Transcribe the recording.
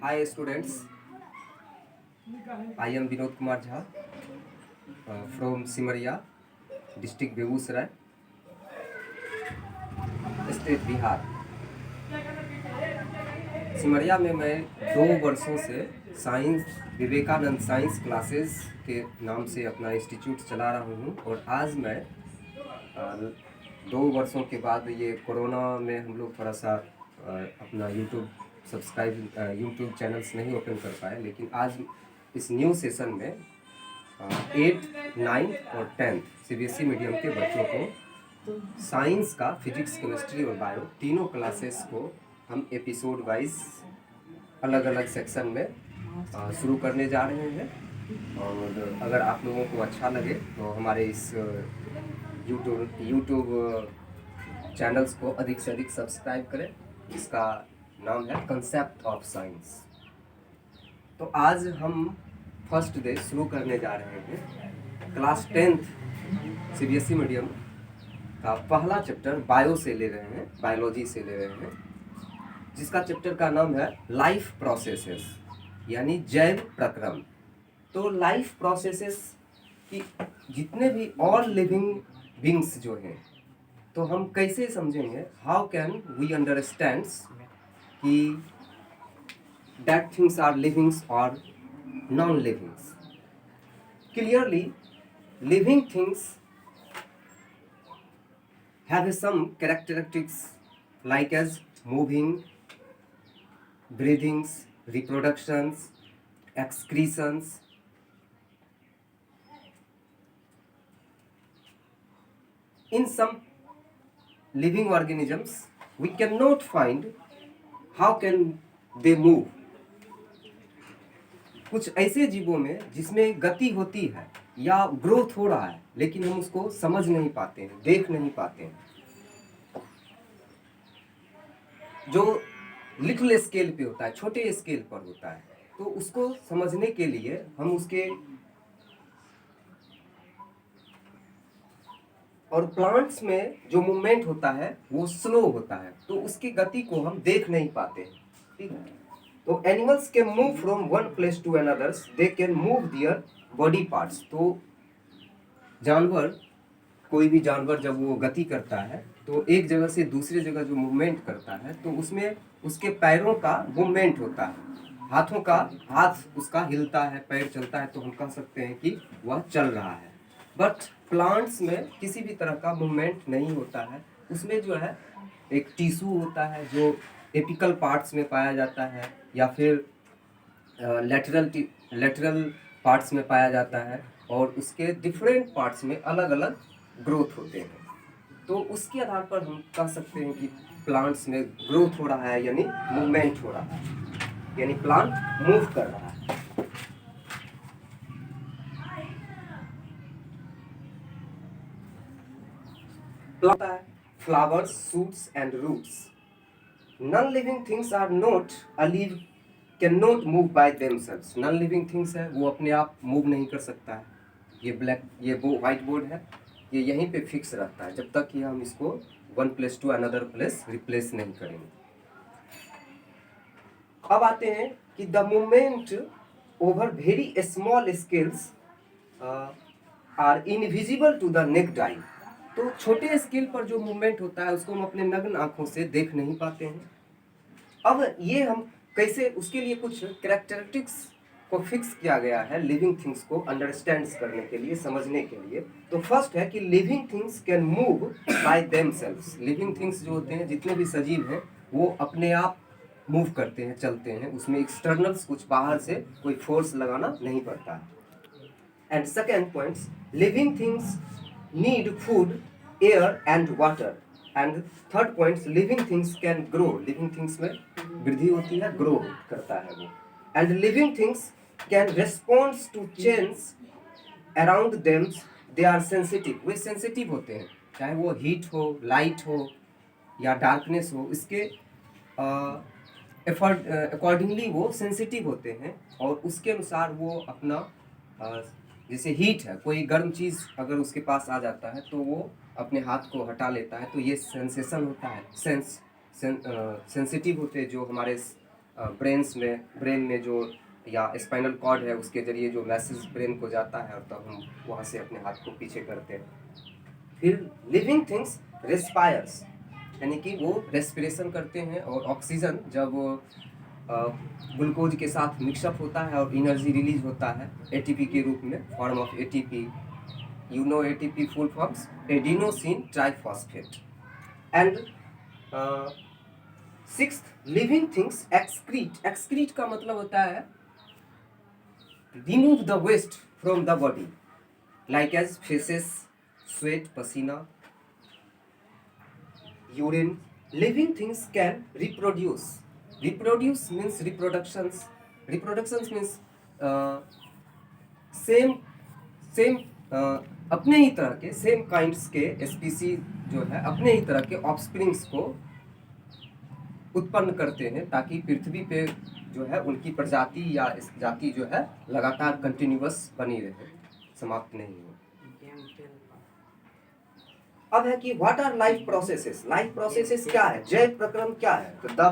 Hi students, I am Vinod Kumar Jha from Simariya, district Begusaray, state Bihar. Simaria में मैं 2 वर्षों से साइंस विवेकानंद साइंस क्लासेस के नाम से अपना इंस्टीट्यूट चला रहा हूँ और आज मैं 2 वर्षों के बाद ये कोरोना में हम लोग थोड़ा सा अपना यूट्यूब चैनल्स नहीं ओपन कर पाए, लेकिन आज इस न्यू सेशन में 8th, 9th और 10th CBSE मीडियम के बच्चों को साइंस का फिजिक्स, केमिस्ट्री और बायो तीनों क्लासेस को हम एपिसोड वाइज अलग अलग सेक्शन में शुरू करने जा रहे हैं। और अगर आप लोगों को अच्छा लगे तो हमारे इस यूट्यूब चैनल्स को अधिक से अधिक सब्सक्राइब करें। इसका नाम है कंसेप्ट ऑफ साइंस। तो आज हम फर्स्ट डे शुरू करने जा रहे हैं क्लास 10th CBSE मीडियम का पहला चैप्टर बायो से ले रहे हैं, बायोलॉजी से ले रहे हैं, जिसका चैप्टर का नाम है लाइफ प्रोसेसेस यानी जैव प्रक्रम। तो लाइफ प्रोसेसेस की जितने भी ऑल लिविंग बींग्स जो हैं, तो हम कैसे समझेंगे, हाउ कैन वी अंडरस्टैंड कि दैट थिंग्स आर लिविंग्स और non livings. Clearly living things have some characteristics like as moving, breathings, reproductions, excretions. In some living organisms we cannot find how can they move. कुछ ऐसे जीवों में जिसमें गति होती है या ग्रोथ हो रहा है, लेकिन हम उसको समझ नहीं पाते हैं, देख नहीं पाते हैं। जो लिटिल स्केल पे होता है, छोटे स्केल पर होता है, तो उसको समझने के लिए हम उसके और प्लांट्स में जो मूवमेंट होता है वो स्लो होता है, तो उसकी गति को हम देख नहीं पाते हैं। ठीक है, तो animals can move from one place to another, they can move their body parts. तो जानवर, कोई भी जानवर जब वो गति करता है तो एक जगह से दूसरी जगह जो मूवमेंट करता है, तो उसमें उसके पैरों का मूवमेंट होता है, हाथों का, हाथ उसका हिलता है, पैर चलता है, तो हम कह सकते हैं कि वह चल रहा है। बट प्लांट्स में किसी भी तरह का मूवमेंट नहीं होता है। उसमें जो है एक टिश्यू होता है जो एपिकल पार्ट्स में पाया जाता है या फिर लेटरल पार्ट्स में पाया जाता है, और उसके डिफरेंट पार्ट्स में अलग अलग ग्रोथ होते हैं। तो उसके आधार पर हम कह सकते हैं कि प्लांट्स में ग्रोथ हो रहा है यानी मूवमेंट हो रहा है, यानी प्लांट मूव कर रहा है। Flowers, shoots and roots. Non living things are not alive, can not move by themselves. Non living things है वो अपने आप मूव नहीं कर सकता है। ये व्हाइट बोर्ड है, ये यहीं पे फिक्स रहता है जब तक कि हम इसको one place to another place replace नहीं करेंगे। अब आते हैं कि the movement over very small scales are invisible to the naked eye. तो छोटे स्केल पर जो मूवमेंट होता है उसको हम अपने नग्न आंखों से देख नहीं पाते हैं। अब ये हम कैसे, उसके लिए कुछ कैरेक्टरिस्टिक्स को फिक्स किया गया है लिविंग थिंग्स को अंडरस्टैंड करने के लिए, समझने के लिए। तो फर्स्ट है कि living things can move by themselves. Living things जो होते हैं, जितने भी सजीव हैं, वो अपने आप मूव करते हैं, चलते हैं, उसमें एक्सटर्नल्स, कुछ बाहर से कोई फोर्स लगाना नहीं पड़ता है। And second points, living things need food, air and water. And third points, living things can grow. Living things में वृद्धि होती है, ग्रो करता है वो। And living things can respond to change around them, they are sensitive. वे sensitive होते हैं, चाहे वो हीट हो, लाइट हो या डार्कनेस हो, इसके अकॉर्डिंगली वो सेंसिटिव होते हैं, और उसके अनुसार वो अपना जैसे हीट है, कोई गर्म चीज़ अगर उसके पास आ जाता है तो वो अपने हाथ को हटा लेता है, तो ये सेंसेशन होता है। सेंसिटिव होते हैं जो हमारे ब्रेन में जो या स्पाइनल कॉर्ड है उसके जरिए जो मैसेज ब्रेन को जाता है, और तब हम वहाँ से अपने हाथ को पीछे करते हैं। फिर लिविंग थिंग्स रेस्पायर्स, यानी कि वो रेस्पिरेशन करते हैं, और ऑक्सीजन जब ग्लूकोज के साथ मिक्सअप होता है और एनर्जी रिलीज होता है एटीपी के रूप में, form of ATP. You know ATP full forms adenosine triphosphate. And sixth, living things excrete. Excrete का मतलब होता है remove the waste from the body, like as faeces, sweat, पसीना, urine. Living things can reproduce. Reproduce means reproductions. Reproductions means same same अपने ही तरह के same kinds के स्पीसी जो है अपने ही तरह के ऑफस्प्रिंग्स को उत्पन्न करते हैं, ताकि पृथ्वी पे जो है उनकी प्रजाति या जाति जो है लगातार कंटिन्यूअस बनी रहे, समाप्त नहीं हो। अब है कि what our life processes. Life processes क्या है, जैव प्रक्रम क्या है? तो द